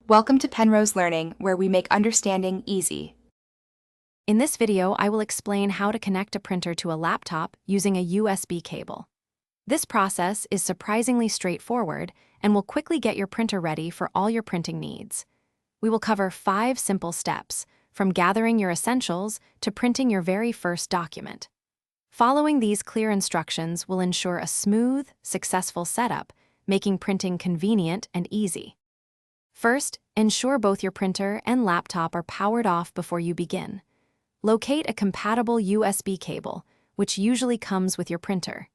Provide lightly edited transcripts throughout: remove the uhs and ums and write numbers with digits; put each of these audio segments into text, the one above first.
Welcome to Penrose Learning, where we make understanding easy. In this video, I will explain how to connect a printer to a laptop using a USB cable. This process is surprisingly straightforward and will quickly get your printer ready for all your printing needs. We will cover 5 simple steps, from gathering your essentials to printing your very first document. Following these clear instructions will ensure a smooth, successful setup, making printing convenient and easy. First, ensure both your printer and laptop are powered off before you begin. Locate a compatible USB cable, which usually comes with your printer.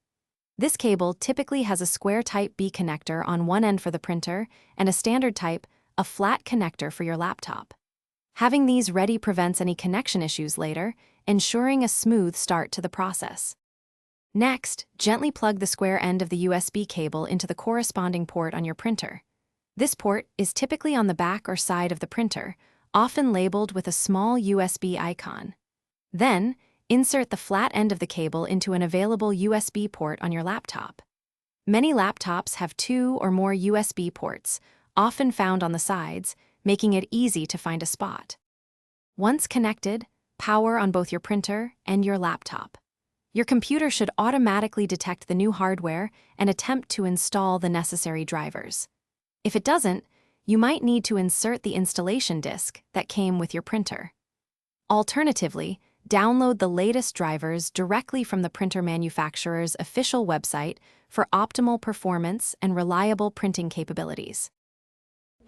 This cable typically has a square Type B connector on one end for the printer and a standard type, a flat connector for your laptop. Having these ready prevents any connection issues later, ensuring a smooth start to the process. Next, gently plug the square end of the USB cable into the corresponding port on your printer. This port is typically on the back or side of the printer, often labeled with a small USB icon. Then, insert the flat end of the cable into an available USB port on your laptop. Many laptops have 2 or more USB ports, often found on the sides, making it easy to find a spot. Once connected, power on both your printer and your laptop. Your computer should automatically detect the new hardware and attempt to install the necessary drivers. If it doesn't, you might need to insert the installation disk that came with your printer. Alternatively, download the latest drivers directly from the printer manufacturer's official website for optimal performance and reliable printing capabilities.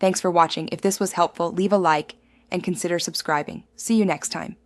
Thanks for watching. If this was helpful, leave a like and consider subscribing. See you next time.